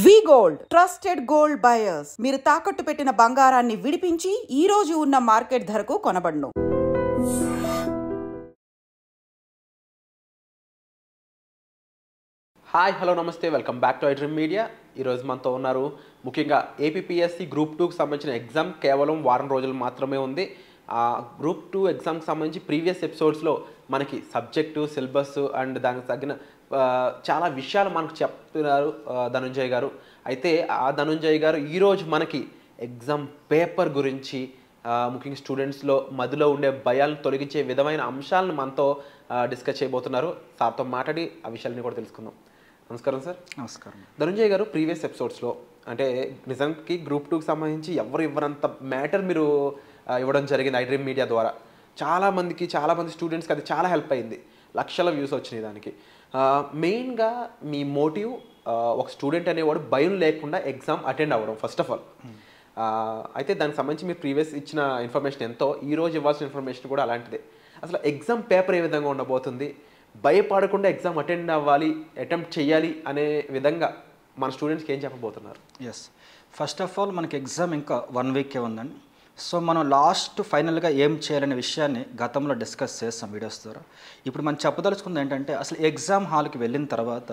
వి gold trusted gold buyers మీరు తాకట్టు పెట్టిన బంగారాన్ని విడిపించి ఈ రోజు ఉన్న మార్కెట్ ధరకు కొనబడును. హాయ్ హలో నమస్తే, welcome back to iDream media. ఈరోజు మనతో ఉన్నారు ముఖ్యంగా ఏపీపీఎస్సీ గ్రూప్ 2కి సంబంధించిన ఎగ్జామ్ కేవలం వారం రోజులు మాత్రమే ఉంది. గ్రూప్ 2 ఎగ్జామ్కి సంబంధించి ప్రీవియస్ ఎపిసోడ్స్లో మనకి సబ్జెక్టు, సిలబస్ అండ్ దానికి తగిన చాలా విషయాలు మనకు చెప్తున్నారు ధనుంజయ్ గారు. అయితే ఆ ధనుంజయ్ గారు ఈరోజు మనకి ఎగ్జామ్ పేపర్ గురించి, ముఖ్యంగా స్టూడెంట్స్లో మధ్యలో ఉండే భయాలను తొలగించే విధమైన అంశాలను మనతో డిస్కస్ చేయబోతున్నారు. సార్తో మాట్లాడి ఆ విషయాలని కూడా తెలుసుకుందాం. నమస్కారం సార్. నమస్కారం. ధనుంజయ్ గారు, ప్రీవియస్ ఎపిసోడ్స్లో అంటే నిజానికి గ్రూప్ 2కి సంబంధించి ఎవరు ఇవ్వనంత మ్యాటర్ మీరు ఇవ్వడం జరిగింది ఐడ్రీమ్ మీడియా ద్వారా. చాలామంది స్టూడెంట్స్కి అది చాలా హెల్ప్ అయింది. లక్షల వ్యూస్ వచ్చినాయి దానికి. మెయిన్గా మీ మోటివ్ ఒక స్టూడెంట్ అనేవాడు భయం లేకుండా ఎగ్జామ్ అటెండ్ అవ్వడం ఫస్ట్ ఆఫ్ ఆల్. అయితే దానికి సంబంధించి మీరు ప్రీవియస్ ఇచ్చిన ఇన్ఫర్మేషన్ ఎంతో, ఈరోజు ఇవ్వాల్సిన ఇన్ఫర్మేషన్ కూడా అలాంటిదే. అసలు ఎగ్జామ్ పేపర్ ఏ విధంగా ఉండబోతుంది, భయపడకుండా ఎగ్జామ్ అటెంప్ట్ చేయాలి అనే విధంగా మన స్టూడెంట్స్కి ఏం చెప్పబోతున్నారు? ఎస్, ఫస్ట్ ఆఫ్ ఆల్ మనకి ఎగ్జామ్ ఇంకా 1 వీకే ఉందండి. సో మనం లాస్ట్ ఫైనల్గా ఏం చేయాలనే విషయాన్ని గతంలో డిస్కస్ చేస్తాం వీడియోస్ ద్వారా. ఇప్పుడు మనం చెప్పదలుచుకుంది ఏంటంటే, అసలు ఎగ్జామ్ హాల్కి వెళ్ళిన తర్వాత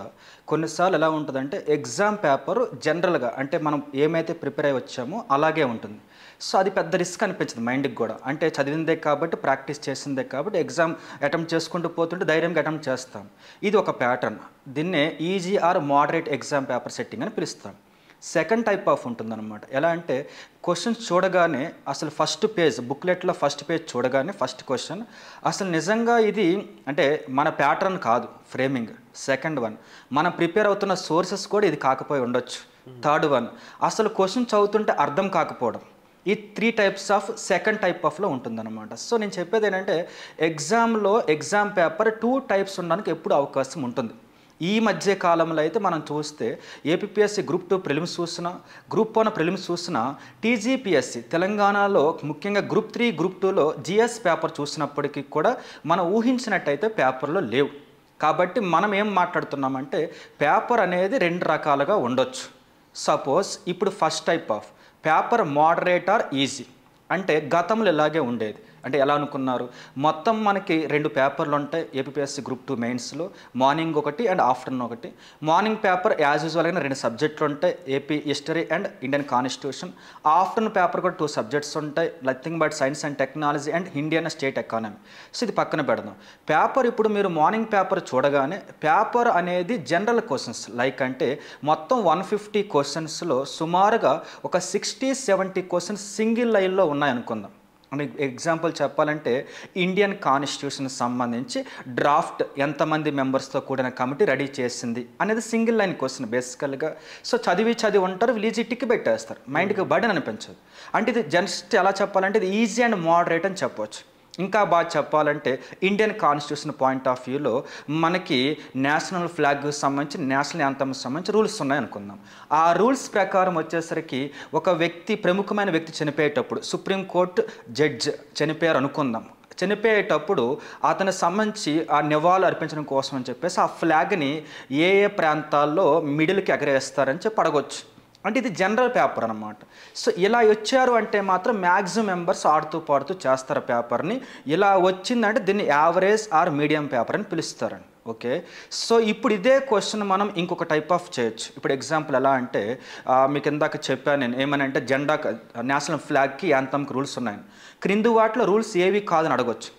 కొన్నిసార్లు ఎలా ఉంటుందంటే, ఎగ్జామ్ పేపర్ జనరల్గా అంటే మనం ఏమైతే ప్రిపేర్ అయ్యి వచ్చామో అలాగే ఉంటుంది. సో అది పెద్ద రిస్క్ అనిపించింది మైండ్కి కూడా. అంటే చదివిందే కాబట్టి, ప్రాక్టీస్ చేసిందే కాబట్టి ఎగ్జామ్ అటెంప్ట్ చేసుకుంటూ పోతుంటే ధైర్యంగా అటెంప్ట్ చేస్తాం. ఇది ఒక ప్యాటర్న్. దీన్నే easy or moderate exam paper setting అని పిలుస్తాం. సెకండ్ టైప్ ఆఫ్ ఉంటుందన్నమాట. ఎలా అంటే, క్వశ్చన్స్ చూడగానే అసలు ఫస్ట్ పేజ్, బుక్లెట్లో ఫస్ట్ పేజ్ చూడగానే ఫస్ట్ క్వశ్చన్ అసలు నిజంగా ఇది అంటే మన ప్యాటర్న్ కాదు ఫ్రేమింగ్. సెకండ్ వన్, మనం ప్రిపేర్ అవుతున్న సోర్సెస్ కూడా ఇది కాకపోయి ఉండొచ్చు. థర్డ్ వన్, అసలు క్వశ్చన్ చదువుతుంటే అర్థం కాకపోవడం. ఈ 3 టైప్స్ ఆఫ్ సెకండ్ టైప్ ఆఫ్లో ఉంటుందన్నమాట. సో నేను చెప్పేది ఏంటంటే, ఎగ్జామ్ పేపర్ 2 టైప్స్ ఉండడానికి ఎప్పుడు అవకాశం ఉంటుంది. ఈ మధ్య కాలంలో అయితే మనం చూస్తే ఏపీఎస్సీ గ్రూప్ 2 ప్రిలిమ్స్ చూసినా, గ్రూప్ 1 ప్రిలిమ్స్ చూసినా, టీజీపీఎస్సీ తెలంగాణలో ముఖ్యంగా గ్రూప్ 3 గ్రూప్ 2లో జిఎస్ పేపర్ చూసినప్పటికీ కూడా మనం ఊహించినట్టయితే పేపర్లో లేవు. కాబట్టి మనం ఏం మాట్లాడుతున్నామంటే, పేపర్ అనేది 2 రకాలుగా ఉండొచ్చు. సపోజ్ ఇప్పుడు first type of paper moderate or easy అంటే గతంలో ఇలాగే ఉండేది. అంటే ఎలా అనుకున్నారు, మొత్తం మనకి 2 పేపర్లు ఉంటాయి ఏపీఎస్సీ గ్రూప్ 2 మెయిన్స్లో, మార్నింగ్ ఒకటి అండ్ ఆఫ్టర్నూన్ ఒకటి. మార్నింగ్ పేపర్ యాజ్ యూజువల్గా 2 సబ్జెక్టులు ఉంటాయి, AP history and Indian constitution. Afternoon paper కూడా 2 సబ్జెక్ట్స్ ఉంటాయి, nothing but science and technology and Indian state economy. So ఇది పక్కన పెడదాం. పేపర్ ఇప్పుడు మీరు మార్నింగ్ పేపర్ చూడగానే పేపర్ అనేది జనరల్ క్వశ్చన్స్ లైక్ అంటే మొత్తం 150 క్వశ్చన్స్లో సుమారుగా ఒక 60-70 క్వశ్చన్స్ సింగిల్ లైన్లో ఉన్నాయనుకుందాం. అంటే ఎగ్జాంపుల్ చెప్పాలంటే, ఇండియన్ కాన్స్టిట్యూషన్ సంబంధించి డ్రాఫ్ట్ ఎంతమంది మెంబర్స్తో కూడిన కమిటీ రెడీ చేసింది అనేది సింగిల్ లైన్ క్వశ్చన్ బేసికల్గా. సో చదివి ఉంటారు, ఈజీ టిక్ పెట్టేస్తారు, మైండ్కి బర్డెన్ అనిపించదు. అంటే ఇది జస్ట్ ఎలా చెప్పాలంటే ఇది ఈజీ అండ్ మోడరేట్ అని చెప్పవచ్చు. ఇంకా బాగా చెప్పాలంటే, ఇండియన్ కాన్స్టిట్యూషన్ పాయింట్ ఆఫ్ వ్యూలో మనకి నేషనల్ ఫ్లాగ్ సంబంధించి, నేషనల్ యాంథమ్ సంబంధించి రూల్స్ ఉన్నాయనుకుందాం. ఆ రూల్స్ ప్రకారం వచ్చేసరికి ఒక వ్యక్తి, ప్రముఖమైన వ్యక్తి చనిపోయేటప్పుడు, సుప్రీంకోర్టు జడ్జ్ చనిపోయారు అనుకుందాం, చనిపోయేటప్పుడు అతనికి సంబంధించి ఆ నివాళులు అర్పించడం కోసం అని చెప్పేసి ఆ ఫ్లాగ్ని ఏ ప్రాంతాల్లో మిడిల్కి ఎగరేస్తారని చెప్పి అడగొచ్చు. అంటే ఇది జనరల్ పేపర్ అన్నమాట. సో ఇలా వచ్చారు అంటే మాత్రం మ్యాక్సిమం మెంబర్స్ ఆడుతూ పాడుతూ చేస్తారు పేపర్ని. ఇలా వచ్చిందంటే దీన్ని యావరేజ్ ఆర్ మీడియం పేపర్ అని పిలుస్తారండి. ఓకే, సో ఇప్పుడు ఇదే క్వశ్చన్ మనం ఇంకొక టైప్ ఆఫ్ చేయొచ్చు. ఇప్పుడు ఎగ్జాంపుల్ ఎలా అంటే, మీకు ఇందాక చెప్పాను నేను ఏమనంటే, జెండా నేషనల్ ఫ్లాగ్కి యాంథమ్కి రూల్స్ ఉన్నాయని. క్రింది వాటిలో రూల్స్ ఏవి కాదని అడగొచ్చు.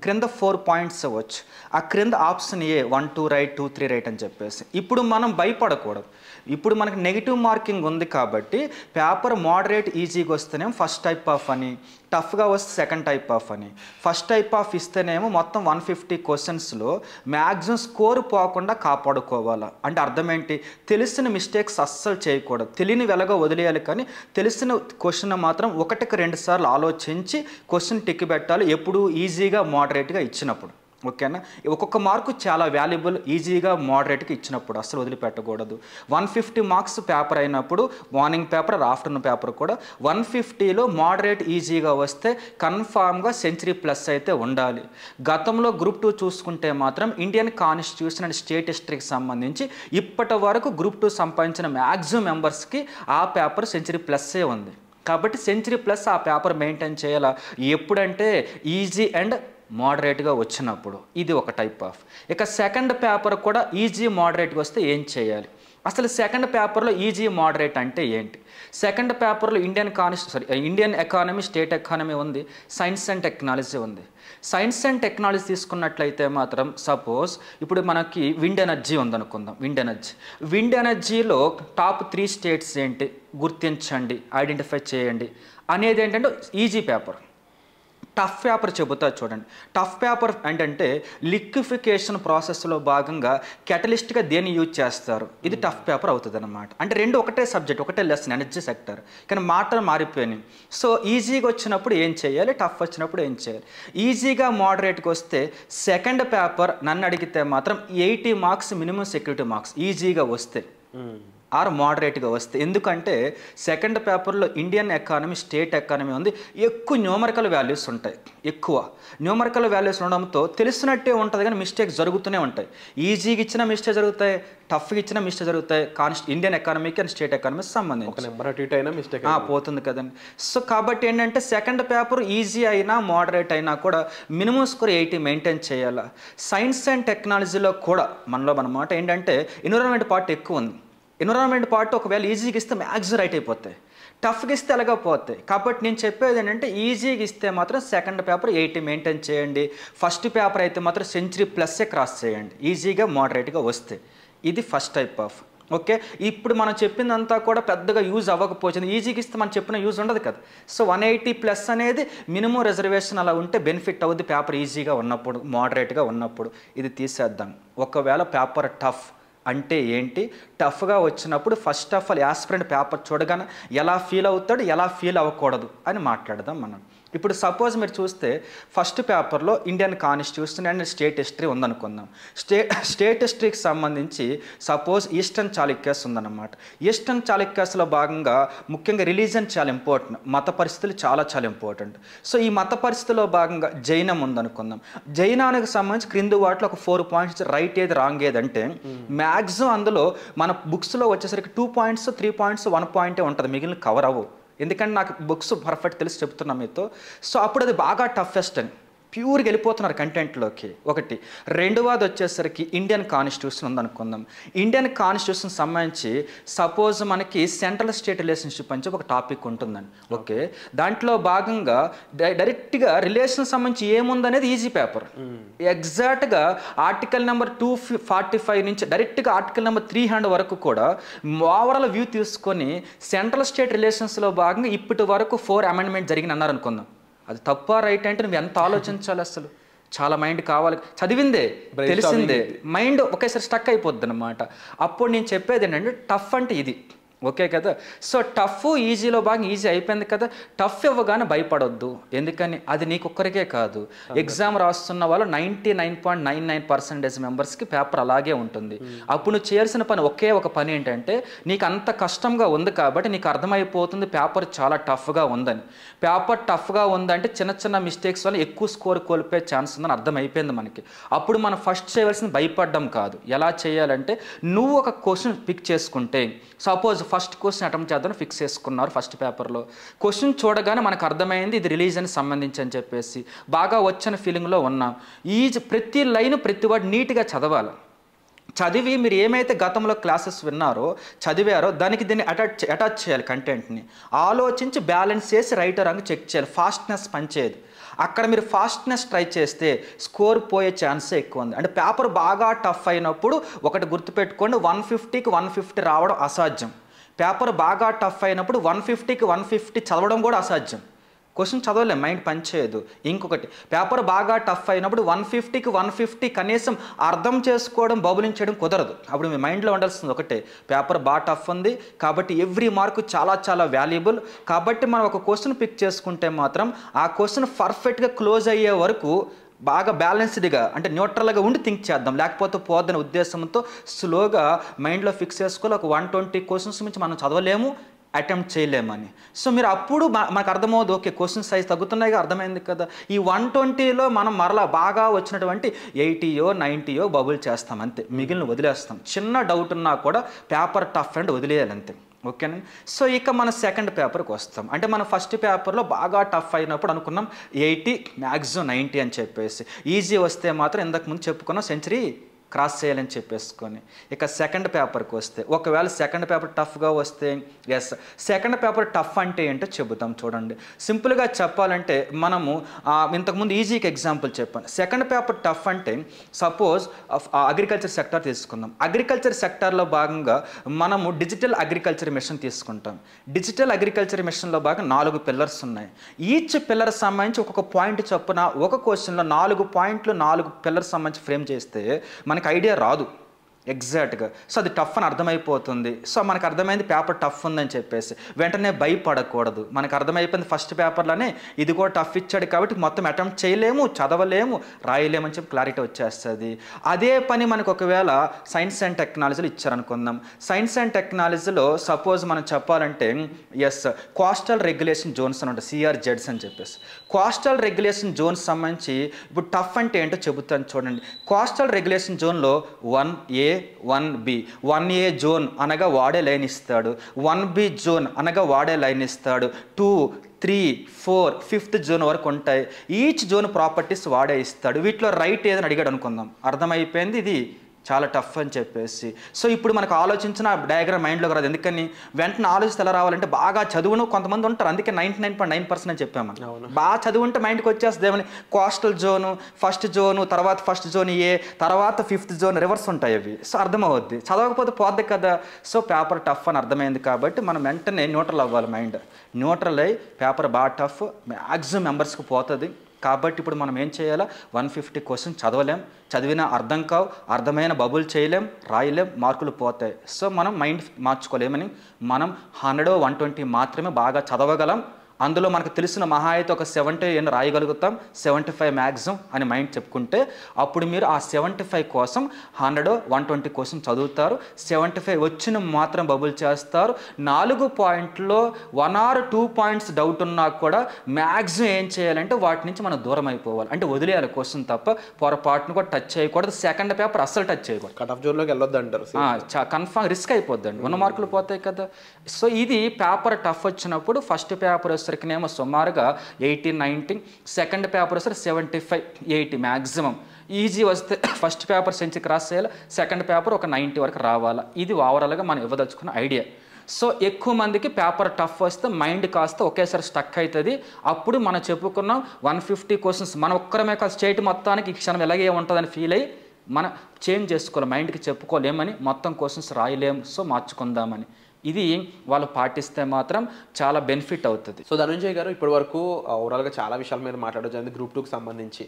క్రింద 4 పాయింట్స్ అవ్వచ్చు. ఆ క్రింద ఆప్షన్ ఏ 1 2 రైట్ 2 3 రైట్ అని చెప్పేసి. ఇప్పుడు మనం భయపడకూడదు. ఇప్పుడు మనకి నెగిటివ్ మార్కింగ్ ఉంది కాబట్టి పేపర్ మోడరేట్ ఈజీగా వస్తేనేమో ఫస్ట్ టైప్ ఆఫ్ అని, టఫ్గా వస్తే సెకండ్ టైప్ ఆఫ్ అని. ఫస్ట్ టైప్ ఆఫ్ ఇస్తేనేమో మొత్తం 150 క్వశ్చన్స్లో మ్యాక్సిమం స్కోర్ పోకుండా కాపాడుకోవాలా. అంటే అర్థం ఏంటి, తెలిసిన మిస్టేక్స్ అస్సలు చేయకూడదు, తెలియని వెలగా వదిలేయాలి. కానీ తెలిసిన క్వశ్చన్ మాత్రం 1కి 2 సార్లు ఆలోచించి క్వశ్చన్ టిక్ పెట్టాలి, ఎప్పుడు ఈజీగా మోడరేట్గా ఇచ్చినప్పుడు. ఓకేనా. ఒక్కొక్క మార్కు చాలా వాల్యుబుల్, ఈజీగా మోడరేట్గా ఇచ్చినప్పుడు అసలు వదిలిపెట్టకూడదు. 150 మార్క్స్ పేపర్ అయినప్పుడు మార్నింగ్ పేపర్ ఆఫ్టర్నూన్ పేపర్ కూడా 150లో మోడరేట్ ఈజీగా వస్తే కన్ఫామ్గా సెంచరీ ప్లస్ అయితే ఉండాలి. గతంలో గ్రూప్ 2 చూసుకుంటే మాత్రం ఇండియన్ కాన్స్టిట్యూషన్ అండ్ స్టేట్ హిస్టరీకి సంబంధించి ఇప్పటి వరకు గ్రూప్ 2 సంపాదించిన మ్యాక్సిమం మెంబర్స్కి ఆ పేపర్ సెంచరీ ప్లస్సే ఉంది. కాబట్టి సెంచరీ ప్లస్ ఆ పేపర్ మెయింటైన్ చేయాలా ఎప్పుడంటే ఈజీ అండ్ మోడరేట్గా వచ్చినప్పుడు. ఇది ఒక టైప్ ఆఫ్. ఇక సెకండ్ పేపర్ కూడా ఈజీ మోడరేట్గా వస్తే ఏం చేయాలి? అసలు సెకండ్ పేపర్లో ఈజీ మోడరేట్ అంటే ఏంటి? సెకండ్ పేపర్లో ఇండియన్ ఎకానమీ, స్టేట్ ఎకానమీ ఉంది, సైన్స్ అండ్ టెక్నాలజీ ఉంది. సైన్స్ అండ్ టెక్నాలజీ తీసుకున్నట్లయితే మాత్రం సపోజ్ ఇప్పుడు మనకి విండ్ ఎనర్జీ ఉందనుకుందాం. విండ్ ఎనర్జీలో టాప్ 3 స్టేట్స్ ఏంటి గుర్తించండి, ఐడెంటిఫై చేయండి అనేది ఏంటంటే ఈజీ పేపర్. టఫ్ పేపర్ చెబుతా చూడండి. టఫ్ పేపర్ ఏంటంటే లిక్విఫికేషన్ ప్రాసెస్లో భాగంగా కెటలిస్ట్గా దేన్ని యూజ్ చేస్తారు, ఇది టఫ్ పేపర్ అవుతుంది అనమాట. అంటే రెండు ఒకటే సబ్జెక్ట్, ఒకటే లెసన్, ఎనర్జీ సెక్టర్, కానీ మాటలు మారిపోయినాయి. సో ఈజీగా వచ్చినప్పుడు ఏం చేయాలి, టఫ్ వచ్చినప్పుడు ఏం చేయాలి? ఈజీగా మోడరేట్గా వస్తే సెకండ్ పేపర్ నన్ను అడిగితే మాత్రం 80 మార్క్స్ మినిమం సెక్యూరిటీ మార్క్స్ ఈజీగా వస్తే ఆర్ మోడరేట్గా వస్తే. ఎందుకంటే సెకండ్ పేపర్లో ఇండియన్ ఎకానమీ, స్టేట్ ఎకానమీ ఉంది, ఎక్కువ న్యూమరికల్ వాల్యూస్ ఉంటాయి. ఎక్కువ న్యూమరికల్ వాల్యూస్ ఉండడంతో తెలిసినట్టే ఉంటుంది కానీ మిస్టేక్స్ జరుగుతూనే ఉంటాయి. ఈజీగా ఇచ్చిన మిస్టేక్ జరుగుతాయి, టఫ్గా ఇచ్చిన మిస్టేక్ జరుగుతాయి. ఇండియన్ ఎకానమీకి అండ్ స్టేట్ ఎకానమీకి సంబంధించి పోతుంది కదండి. సో కాబట్టి ఏంటంటే సెకండ్ పేపర్ ఈజీ అయినా మోడరేట్ అయినా కూడా మినిమం స్కోర్ 80 మెయింటైన్ చేయాలి. సైన్స్ అండ్ టెక్నాలజీలో కూడా మనలో అన్నమాట ఏంటంటే ఎన్విరాన్మెంట్ పార్ట్ ఎక్కువ ఉంది. ఎన్విరాన్మెంట్ పార్ట్ ఒకవేళ ఈజీగా ఇస్తే మ్యాథ్స్ రైట్ అయిపోతాయి, టఫ్గా ఇస్తే అలాగా పోతాయి. కాబట్టి నేను చెప్పేది ఏంటంటే ఈజీగా ఇస్తే మాత్రం సెకండ్ పేపర్ 80 మెయింటైన్ చేయండి. ఫస్ట్ పేపర్ అయితే మాత్రం సెంచరీ ప్లస్సే క్రాస్ చేయండి ఈజీగా మోడరేట్గా వస్తే. ఇది ఫస్ట్ టైప్ ఆఫ్. ఓకే, ఇప్పుడు మనం చెప్పిందంతా కూడా పెద్దగా యూజ్ అవ్వకపోవచ్చు, ఈజీగా ఇస్తే మనం చెప్పిన యూజ్ ఉండదు కదా. సో 180+ అనేది మినిమం రిజర్వేషన్ అలా ఉంటే బెనిఫిట్ అవుద్ది పేపర్ ఈజీగా ఉన్నప్పుడు, మోడరేట్గా ఉన్నప్పుడు. ఇది తీసేద్దాం. ఒకవేళ పేపర్ టఫ్ అంటే ఏంటి, టఫ్గా వచ్చినప్పుడు first of all aspirant paper చూడగానే ఎలా ఫీల్ అవుతాడు, ఎలా ఫీల్ అవ్వకూడదు అని మాట్లాడదాం మనం. ఇప్పుడు సపోజ్ మీరు చూస్తే ఫస్ట్ పేపర్లో Indian constitution and state history ఉందనుకుందాం. స్టేట్ హిస్టరీకి సంబంధించి సపోజ్ ఈస్టర్న్ చాళుక్యాస్ ఉందన్నమాట. ఈస్టర్న్ చాళుక్యాస్లో భాగంగా ముఖ్యంగా రిలీజన్ చాలా ఇంపార్టెంట్, మత పరిస్థితులు చాలా ఇంపార్టెంట్. సో ఈ మత పరిస్థితిలో భాగంగా జైనం ఉందనుకుందాం. జైనానికి సంబంధించి క్రింది వాటిలో ఒక 4 పాయింట్స్ రైట్ ఏది రాంగ్ ఏది అంటే మ్యాక్సిమం అందులో మన బుక్స్లో వచ్చేసరికి 2 పాయింట్స్ 3 పాయింట్స్ 1 పాయింటే ఉంటుంది, మిగిలిన కవర్ అవ్వవు. ఎందుకంటే నాకు బుక్స్ పర్ఫెక్ట్ తెలిసి చెప్తున్నా మీతో. సో అప్పుడు అది బాగా టఫెస్ట్ అని ప్యూర్గా వెళ్ళిపోతున్నారు కంటెంట్లోకి. ఒకటి. రెండవది వచ్చేసరికి ఇండియన్ కాన్స్టిట్యూషన్ ఉందనుకుందాం. ఇండియన్ కాన్స్టిట్యూషన్ సంబంధించి సపోజ్ మనకి సెంట్రల్ స్టేట్ రిలేషన్షిప్ అని ఒక టాపిక్ ఉంటుందండి. ఓకే, దాంట్లో భాగంగా డైరెక్ట్గా రిలేషన్ సంబంధించి ఏముందనేది ఈజీ పేపర్. ఎగ్జాక్ట్గా ఆర్టికల్ నెంబర్ 245 నుంచి డైరెక్ట్గా ఆర్టికల్ నెంబర్ 300 వరకు కూడా ఓవరాల్ వ్యూ తీసుకొని సెంట్రల్ స్టేట్ రిలేషన్స్లో భాగంగా ఇప్పటి వరకు 4 అమెండ్మెంట్ జరిగిన అన్నారు అనుకుందాం. అది తప్ప రైట్ అంటే నువ్వు ఎంత ఆలోచించాలి, అసలు చాలా మైండ్ కావాలి. చదివిందే తెలిసిందే మైండ్ ఒకేసారి స్టక్ అయిపోద్ది అనమాట. అప్పుడు నేను చెప్పేది ఏంటంటే టఫ్ అంటే ఇది. ఓకే కదా. సో టఫ్ ఈజీలో బాగా ఈజీ అయిపోయింది కదా. టఫ్ ఇవ్వగానే భయపడొద్దు. ఎందుకని అది నీకు ఒక్కరికే కాదు, ఎగ్జామ్ రాస్తున్న వాళ్ళు 99.99% మెంబర్స్కి పేపర్ అలాగే ఉంటుంది. అప్పుడు నువ్వు చేయాల్సిన పని ఒకే ఒక పని ఏంటంటే నీకు అంత కష్టంగా ఉంది కాబట్టి నీకు అర్థమైపోతుంది పేపర్ చాలా టఫ్గా ఉందని. పేపర్ టఫ్గా ఉందంటే చిన్న మిస్టేక్స్ వల్ల ఎక్కువ స్కోర్ కోల్పోయే ఛాన్స్ ఉందని అర్థమైపోయింది మనకి. అప్పుడు మనం ఫస్ట్ చేయవలసింది భయపడడం కాదు. ఎలా చేయాలంటే నువ్వు ఒక క్వశ్చన్ పిక్ చేసుకుంటే, సపోజ్ ఫస్ట్ క్వశ్చన్ అటెంప్ట్ చేద్దామని ఫిక్స్ చేసుకున్నారు ఫస్ట్ పేపర్లో. క్వశ్చన్ చూడగానే మనకు అర్థమైంది ఇది రిలీజన్కి సంబంధించి అని చెప్పేసి బాగా వచ్చిన ఫీలింగ్లో ఉన్నాం. ప్రతి లైన్ ప్రతి వర్డ్ నీట్గా చదవాలి. చదివి మీరు ఏమైతే గతంలో క్లాసెస్ విన్నారో చదివారో దానికి దీన్ని అటాచ్ చేయాలి. కంటెంట్ని ఆలోచించి బ్యాలెన్స్ చేసి రైట్ రాంగ్ చెక్ చేయాలి. ఫాస్ట్నెస్ పనిచేయదు. అక్కడ మీరు ఫాస్ట్నెస్ ట్రై చేస్తే స్కోర్ పోయే ఛాన్సే ఎక్కువ ఉంది. అంటే పేపర్ బాగా టఫ్ అయినప్పుడు ఒకటి గుర్తుపెట్టుకోండి, 150కి 150 రావడం అసాధ్యం. పేపర్ బాగా టఫ్ అయినప్పుడు 150కి 150 చదవడం కూడా అసాధ్యం. క్వశ్చన్ చదవలేం, మైండ్ పనిచేయదు. ఇంకొకటి, పేపర్ బాగా టఫ్ అయినప్పుడు 150కి 150 కనీసం అర్థం చేసుకోవడం, బబులింగ్ చేయడం కుదరదు. అప్పుడు మీ మైండ్లో ఉండాల్సింది ఒకటే, పేపర్ బాగా టఫ్ ఉంది కాబట్టి ఎవ్రీ మార్కు చాలా వాల్యుబుల్. కాబట్టి మనం ఒక క్వశ్చన్ పిక్ చేసుకుంటే మాత్రం ఆ క్వశ్చన్ పర్ఫెక్ట్గా క్లోజ్ అయ్యే వరకు బాగా బ్యాలెన్స్డ్గా అంటే న్యూట్రల్గా ఉండి థింక్ చేద్దాం, లేకపోతే పోద్దనే ఉద్దేశంతో స్లోగా మైండ్లో ఫిక్స్ చేసుకోవాలి. ఒక 120 క్వశ్చన్స్ నుంచి మనం చదవలేము, అటెంప్ట్ చేయలేమని. సో మీరు అప్పుడు మనకు అర్థమవుతుంది, ఓకే క్వశ్చన్ సైజ్ తగ్గుతున్నాయిగా, అర్థమైంది కదా. ఈ 120లో మనం మరలా బాగా వచ్చినటువంటి 80యో 90యో బబుల్ చేస్తాం అంతే, మిగిలిన వదిలేస్తాం. చిన్న డౌట్ ఉన్నా కూడా పేపర్ టఫ్ అండ్ వదిలేయాలి అంతే. ఓకేనండి. సో ఇక మన సెకండ్ పేపర్కి వస్తాం. అంటే మన ఫస్ట్ పేపర్లో బాగా టఫ్ అయినప్పుడు అనుకున్నాం 80 మ్యాక్సిమం 90 అని చెప్పేసి, ఈజీ వస్తే మాత్రం ఇంతకు ముందు చెప్పుకున్నాం సెంచరీ క్రాస్ చేయాలని చెప్పేసుకొని. ఇక సెకండ్ పేపర్కి వస్తే, ఒకవేళ సెకండ్ పేపర్ టఫ్గా వస్తే, ఎస్ సెకండ్ పేపర్ టఫ్ అంటే ఏంటో చెబుతాం చూడండి. సింపుల్గా చెప్పాలంటే మనము ఇంతకుముందు ఈజీకి ఎగ్జాంపుల్ చెప్పాను. సెకండ్ పేపర్ టఫ్ అంటే సపోజ్ అగ్రికల్చర్ సెక్టార్ తీసుకుందాం. అగ్రికల్చర్ సెక్టార్లో భాగంగా మనము డిజిటల్ అగ్రికల్చర్ మిషన్ తీసుకుంటాం. డిజిటల్ అగ్రికల్చర్ మిషన్లో భాగంగా 4 పిల్లర్స్ ఉన్నాయి. ఈచ్ పిల్లర్ సంబంధించి ఒక్కొక్క పాయింట్ చొప్పున ఒక క్వశ్చన్లో 4 పాయింట్లు 4 పిల్లర్స్ సంబంధించి ఫ్రేమ్ చేస్తే మనకు ఐడియా రాదు ఎగ్జాక్ట్గా. సో అది టఫ్ అని అర్థమైపోతుంది. సో మనకు అర్థమైంది పేపర్ టఫ్ ఉందని చెప్పేసి వెంటనే భయపడకూడదు. మనకు అర్థమైపోయింది ఫస్ట్ పేపర్లోనే ఇది కూడా టఫ్ ఇచ్చాడు కాబట్టి మొత్తం అటెంప్ట్ చేయలేము, చదవలేము, రాయలేమని చెప్పి క్లారిటీ వచ్చేస్తుంది. అదే పని మనకు ఒకవేళ సైన్స్ అండ్ టెక్నాలజీలో ఇచ్చారనుకుందాం. సైన్స్ అండ్ టెక్నాలజీలో సపోజ్ మనం చెప్పాలంటే ఎస్ కోస్టల్ రెగ్యులేషన్ జోన్స్ అని ఉంటాయి, CRZs అని చెప్పేసి. కోస్టల్ రెగ్యులేషన్ జోన్స్ సంబంధించి ఇప్పుడు టఫ్ అంటే ఏంటో చెబుతాను చూడండి. కోస్టల్ రెగ్యులేషన్ జోన్లో 1A 1B 1A జోన్ అనగా వాడే లైన్ ఇస్తాడు, 1B జోన్ అనగా వాడే లైన్ ఇస్తాడు, 2, 3, 4, 5th జోన్ వరకు ఉంటాయి. ఈచ్ జోన్ ప్రాపర్టీస్ వాడే ఇస్తాడు. వీటిలో రైట్ ఏదని అడిగాడు అనుకుందాం, అర్థమైపోయింది ఇది చాలా టఫ్ అని చెప్పేసి. సో ఇప్పుడు మనకు ఆలోచించిన డయాగ్రామ్ మైండ్లోకి రాదు. ఎందుకని వెంటనే ఆలోచిస్తే ఎలా రావాలంటే బాగా చదువును కొంతమంది ఉంటారు, అందుకే 99.9% అని చెప్పాము. బాగా చదువుంటే మైండ్కి వచ్చేస్తుంది ఏమని, కోస్టల్ జోను, ఫస్ట్ జోను, తర్వాత ఫస్ట్ జోన్ ఏ, తర్వాత 5th జోన్ రివర్స్ ఉంటాయి అవి. సో అర్థమవుద్ది, చదవకపోతే పోద్ది కదా. సో పేపర్ టఫ్ అని అర్థమైంది కాబట్టి మనం వెంటనే న్యూట్రల్ అవ్వాలి. మైండ్ న్యూట్రల్ అయ్యి పేపర్ బాగా టఫ్ మ్యాక్సిమం మెంబర్స్కి పోతుంది. కాబట్టి ఇప్పుడు మనం ఏం చేయాలా, 150 క్వశ్చన్ చదవలేం, చదివినా అర్థం కావు, అర్థమైన బబుల్ చేయలేం, రాయలేం, మార్కులు పోతాయి. సో మనం మైండ్ మార్చుకోలేమని మనం 100, 120 మాత్రమే బాగా చదవగలం. అందులో మనకు తెలిసిన మహా అయితే ఒక 70 ఏం రాయగలుగుతాం, 75 మ్యాక్సిమం అని మైండ్ చెప్పుకుంటే అప్పుడు మీరు ఆ 75 కోసం 100, 120 కోసం చదువుతారు. 75 వచ్చిన మాత్రం బబుల్ చేస్తారు. 4 పాయింట్లో 1 or 2 పాయింట్స్ డౌట్ ఉన్నా కూడా మ్యాక్సిమం ఏం చేయాలంటే వాటి నుంచి మనం దూరం అయిపోవాలి, అంటే వదిలేయాలి క్వశ్చన్ తప్ప పొరపాటును కూడా టచ్ చేయకూడదు. సెకండ్ పేపర్ అస్సలు టచ్ చేయకూడదు, కట్ ఆఫ్ జోన్లోకి వెళ్ళొద్దు అంటారు. కన్ఫామ్ రిస్క్ అయిపోద్దండి, 1 మార్కులు పోతాయి కదా. సో ఇది పేపర్ టఫ్ వచ్చినప్పుడు ఫస్ట్ పేపర్ వచ్చేసరికినేమో సుమారుగా 80, 90, సెకండ్ పేపర్ వచ్చేసరికి 75, 80 మ్యాక్సిమం. ఈజీ వస్తే ఫస్ట్ పేపర్ సెంచరీ క్రాస్ చేయాలి, సెకండ్ పేపర్ ఒక 90 వరకు రావాలా. ఇది ఓవరాల్గా మనం ఇవ్వదలుచుకున్న ఐడియా. సో ఎక్కువ మందికి పేపర్ టఫ్ వస్తే మైండ్ కాస్త ఒకేసారి స్టక్ అవుతుంది. అప్పుడు మనం చెప్పుకున్నాం 150 క్వశ్చన్స్ మనం ఒక్కరమే కాదు స్టేట్ మొత్తానికి ఈ క్షణం ఎలాగే ఉంటుందని ఫీల్ అయ్యి మనం చేంజ్ చేసుకోవాలి, మైండ్కి చెప్పుకోలేమని మొత్తం క్వశ్చన్స్ రాయలేము, సో మార్చుకుందామని. ఇది వాళ్ళు పాటిస్తే మాత్రం చాలా బెనిఫిట్ అవుతుంది. సో ధనంజయ్ గారు ఇప్పటి వరకు ఓవరాల్గా చాలా విషయాల మీద మాట్లాడడం జరిగింది, గ్రూప్ 2కి సంబంధించి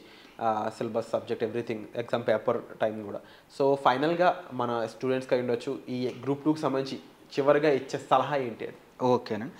syllabus, subject, everything, exam paper time కూడా. సో ఫైనల్గా మన స్టూడెంట్స్కి అయి ఉండొచ్చు, ఈ గ్రూప్ 2కి సంబంధించి చివరిగా ఇచ్చే సలహా ఏంటి అది? ఓకేనండి.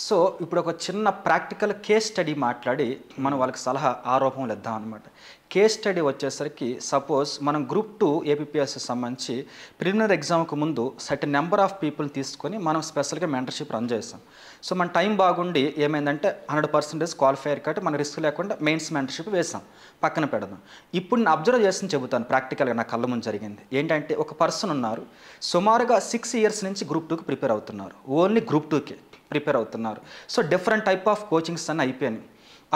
సో ఇప్పుడు ఒక చిన్న ప్రాక్టికల్ కేస్ స్టడీ మాట్లాడి మనం వాళ్ళకి సలహా ఆరోపణలు ఇద్దాం అనమాట. కేస్ స్టడీ వచ్చేసరికి సపోజ్ మనం గ్రూప్ 2 APPS సంబంధించి ప్రిలిమినరీ ఎగ్జామ్కి ముందు సర్టెన్ నెంబర్ ఆఫ్ పీపుల్ తీసుకొని మనం స్పెషల్గా మెంటర్షిప్ రన్ చేస్తాం. సో మన టైం బాగుండి ఏమైందంటే 100% క్వాలిఫైర్ కాబట్టి మన రిస్క్ లేకుండా మెయిన్స్ మెంటర్షిప్ వేసాం, పక్కన పెడదాం. ఇప్పుడు నేను అబ్జర్వ్ చేసి చెబుతాను, ప్రాక్టికల్గా నా కళ్ళ ముందు జరిగింది ఏంటంటే ఒక పర్సన్ ఉన్నారు, సుమారుగా 6 years నుంచి గ్రూప్ 2కి ప్రిపేర్ అవుతున్నారు, ఓన్లీ గ్రూప్ 2కి ప్రిపేర్ అవుతున్నారు. So different type of coachings అన్నీ అయిపోయినాయి.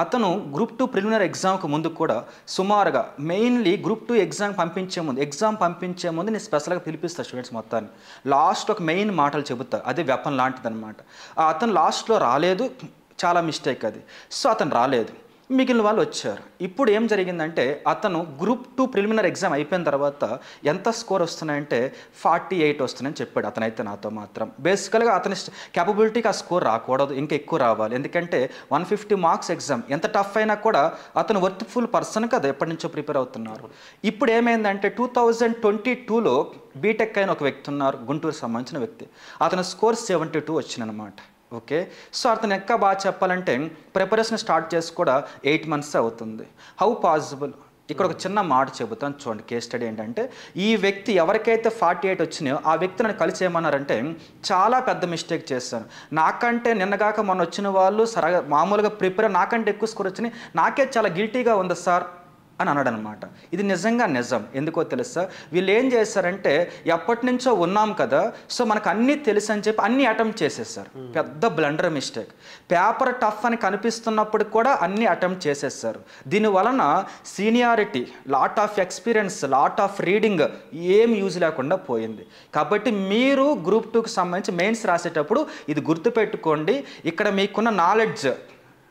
అతను గ్రూప్ 2 ప్రిలిమినరీ ఎగ్జామ్కి ముందు కూడా సుమారుగా మెయిన్లీ గ్రూప్ 2 ఎగ్జామ్ పంపించే ముందు నేను స్పెషల్గా పిలిపిస్తాను స్టూడెంట్స్ మొత్తాన్ని. లాస్ట్ ఒక మెయిన్ మాటలు చెబుతా, అది వెపన్ లాంటిది అనమాట. అతను లాస్ట్లో రాలేదు, చాలా మిస్టేక్ అది. సో అతను రాలేదు, మిగిలిన వాళ్ళు వచ్చారు. ఇప్పుడు ఏం జరిగిందంటే అతను గ్రూప్ 2 ప్రిలిమినరీ ఎగ్జామ్ అయిపోయిన తర్వాత ఎంత స్కోర్ వస్తున్నాయంటే 48 వస్తున్నాయని చెప్పాడు అతనైతే నాతో మాత్రం. బేసికల్గా అతని క్యాపబిలిటీకి ఆ స్కోర్ రాకూడదు, ఇంకా ఎక్కువ రావాలి. ఎందుకంటే 150 మార్క్స్ ఎగ్జామ్ ఎంత టఫ్ అయినా కూడా అతను వర్త్ఫుల్ పర్సన్ కదా, ఎప్పటి నుంచో ప్రిపేర్ అవుతున్నారు. ఇప్పుడు ఏమైందంటే 2022లో బీటెక్ అయిన ఒక వ్యక్తి ఉన్నారు, గుంటూరు సంబంధించిన వ్యక్తి. అతని స్కోర్ 72 వచ్చిందనమాట. ఓకే, సో అతను ఇంకా బాగా చెప్పాలంటే ప్రిపరేషన్ స్టార్ట్ చేసి కూడా 8 months అవుతుంది. How possible? ఇక్కడ ఒక చిన్న మాట చెబుతాను చూడండి. కేస్ స్టడీ ఏంటంటే, ఈ వ్యక్తి ఎవరికైతే 48 వచ్చినాయో ఆ వ్యక్తి నన్ను కలిసి ఏమన్నారంటే, చాలా పెద్ద మిస్టేక్ చేశాను, నాకంటే నిన్నగాక మొన్న వచ్చిన వాళ్ళు మామూలుగా ప్రిపేర్ నాకంటే ఎక్కువ స్కోర్ వచ్చినాయి, నాకే చాలా గిల్టీగా ఉంది సార్ అని అన్నాడు అనమాట. ఇది నిజంగా నిజం. ఎందుకో తెలుసా, వీళ్ళు ఏం చేశారంటే ఎప్పటి నుంచో ఉన్నాం కదా, సో మనకు అన్నీ తెలుసు అని చెప్పి అన్నీ అటెంప్ట్ చేసేసారు. పెద్ద బ్లండర్ మిస్టేక్. పేపర్ టఫ్ అని కనిపిస్తున్నప్పుడు కూడా అన్నీ అటెంప్ట్ చేసేసారు. దీనివలన seniority, lot of experience, lot of reading ఏం యూజ్ లేకుండా పోయింది. కాబట్టి మీరు గ్రూప్ 2కి సంబంధించి మెయిన్స్ రాసేటప్పుడు ఇది గుర్తుపెట్టుకోండి. ఇక్కడ మీకున్న knowledge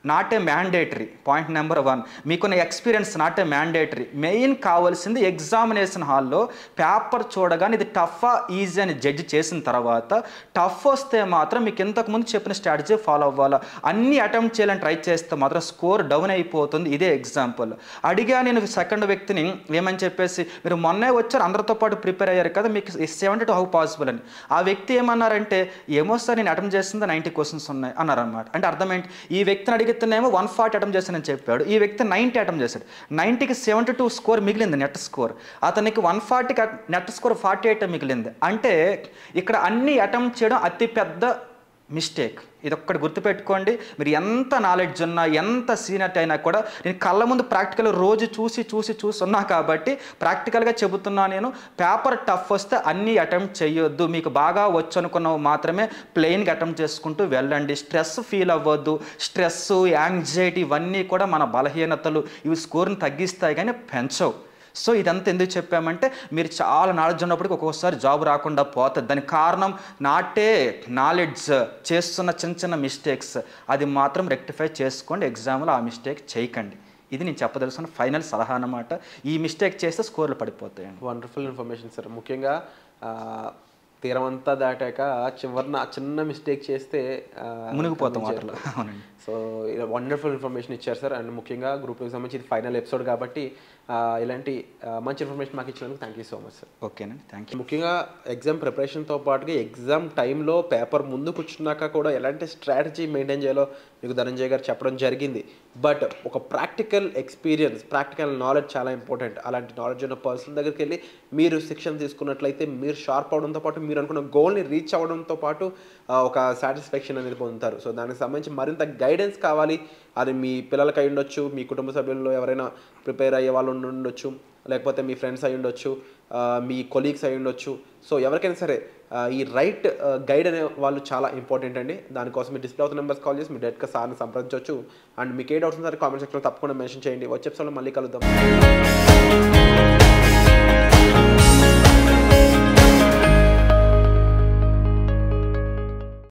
not a mandatory, point number 1. మీకున్న experience not a mandatory. Main కావాల్సింది ఎగ్జామినేషన్ హాల్లో పేపర్ చూడగానే ఇది టఫా ఈజీ అని జడ్జి చేసిన తర్వాత, టఫ్ వస్తే మాత్రం మీకు ఇంతకుముందు చెప్పిన స్ట్రాటజీ ఫాలో అవ్వాలా. అన్నీ అటెంప్ట్ చేయాలని ట్రై చేస్తే మాత్రం స్కోర్ డౌన్ అయిపోతుంది. ఇదే ఎగ్జాంపుల్. అడిగా నేను సెకండ్ వ్యక్తిని ఏమని చెప్పేసి, మీరు మొన్నే వచ్చారు అందరితో పాటు ప్రిపేర్ అయ్యారు కదా, మీకు 72 హౌ పాసిబుల్ అని. ఆ వ్యక్తి ఏమన్నారంటే, ఏమో సార్ నేను అటెంప్ట్ చేసింది 90 క్వశ్చన్స్ ఉన్నాయి అన్నారన్నమాట. అంటే అర్థం ఏంటి, ఈ వ్యక్తిని అడిగితేనేమో 140 అటెంప్ట్ చేశానని చెప్పాడు, ఈ వ్యక్తి 90 అటెంప్ట్ చేశాడు. 90కి 72 స్కోర్ మిగిలింది, నెట్ స్కోర్. అతనికి 140కి నెట్ స్కోర్ 48 మిగిలింది. అంటే ఇక్కడ అన్ని అటెంప్ట్ చేయడం అతి పెద్ద మిస్టేక్. ఇది ఒక్కటి గుర్తుపెట్టుకోండి. మీరు ఎంత నాలెడ్జ్ ఉన్నా, ఎంత సీనియర్ అయినా కూడా, నేను కళ్ళ ముందు ప్రాక్టికల్ రోజు చూసి ఉన్నా కాబట్టి ప్రాక్టికల్గా చెబుతున్నా. నేను పేపర్ టఫ్ వస్తే అన్నీ అటెంప్ట్ చేయొద్దు. మీకు బాగా వచ్చు అనుకున్నవి మాత్రమే ప్లెయిన్గా అటెంప్ట్ చేసుకుంటూ వెళ్ళండి. స్ట్రెస్ ఫీల్ అవ్వద్దు. స్ట్రెస్, యాంగ్జైటీ ఇవన్నీ కూడా మన బలహీనతలు. ఇవి స్కోర్ని తగ్గిస్తాయి కానీ పెంచవు. సో ఇదంతా ఎందుకు చెప్పామంటే, మీరు చాలా నాలెడ్జ్ ఉన్నప్పటికీ ఒక్కొక్కసారి జాబ్ రాకుండా పోతుంది. దానికి కారణం నాటే నాలెడ్జ్, చేస్తున్న చిన్న మిస్టేక్స్. అది మాత్రం రెక్టిఫై చేసుకోండి. ఎగ్జామ్లో ఆ మిస్టేక్ చేయకండి. ఇది నేను చెప్పదలుచుకున్న ఫైనల్ సలహా అన్నమాట. ఈ మిస్టేక్ చేస్తే స్కోర్లు పడిపోతాయండి. Wonderful information sir. ముఖ్యంగా తీరమంతా దాటాక చివరిన చిన్న మిస్టేక్ చేస్తే మునిగిపోతాం వాటర్లో. అవునండి. సో వండర్ఫుల్ ఇన్ఫర్మేషన్ ఇచ్చారు సార్. అండ్ ముఖ్యంగా గ్రూప్ 2కి సంబంధించి ఇది ఫైనల్ ఎపిసోడ్ కాబట్టి ఇలాంటి మంచి ఇన్ఫర్మేషన్ మాకు ఇచ్చినందుకు thank you so much sir. ఓకేనండి, థ్యాంక్ యూ. ముఖ్యంగా ఎగ్జామ్ ప్రిపరేషన్తో పాటుగా ఎగ్జామ్ టైంలో పేపర్ ముందు కూర్చున్నాక కూడా ఎలాంటి స్ట్రాటజీ మెయింటైన్ చేయాలో మీకు ధనంజయ్ గారు చెప్పడం జరిగింది. బట్ ఒక ప్రాక్టికల్ ఎక్స్పీరియన్స్, ప్రాక్టికల్ నాలెడ్జ్ చాలా ఇంపార్టెంట్. అలాంటి నాలెడ్జ్ ఉన్న పర్సన్ దగ్గరికి వెళ్ళి మీరు శిక్షణ తీసుకున్నట్లయితే మీరు షార్ప్ అవడంతో పాటు, మీరు అనుకున్న గోల్ని రీచ్ అవ్వడంతో పాటు ఒక సాటిస్ఫాక్షన్ అనేది పొందుతారు. సో దానికి సంబంధించి మరింత గైడెన్స్ కావాలి. అది మీ పిల్లలకి అయి ఉండొచ్చు, మీ కుటుంబ సభ్యుల్లో ఎవరైనా ప్రిపేర్ అయ్యే వాళ్ళు ఉండొచ్చు, లేకపోతే మీ ఫ్రెండ్స్ అయి ఉండొచ్చు, మీ కొలీగ్స్ అయి ఉండొచ్చు. సో ఎవరికైనా సరే ఈ రైట్ గైడ్ అనే వాళ్ళు చాలా ఇంపార్టెంట్ అండి. దానికోసం మీ డిస్ప్లే అవుతున్న నెంబర్స్ కాల్ చేసి మీరు డైరెక్ట్గా సార్ని సంప్రదించవచ్చు. అండ్ మీకు ఏ డౌట్స్ ఉన్నారో కామెంట్ సెక్షన్లో తప్పకుండా మెన్షన్ చేయండి. వచ్చే ఎపిసోడ్లో మళ్ళీ కలుద్దాం.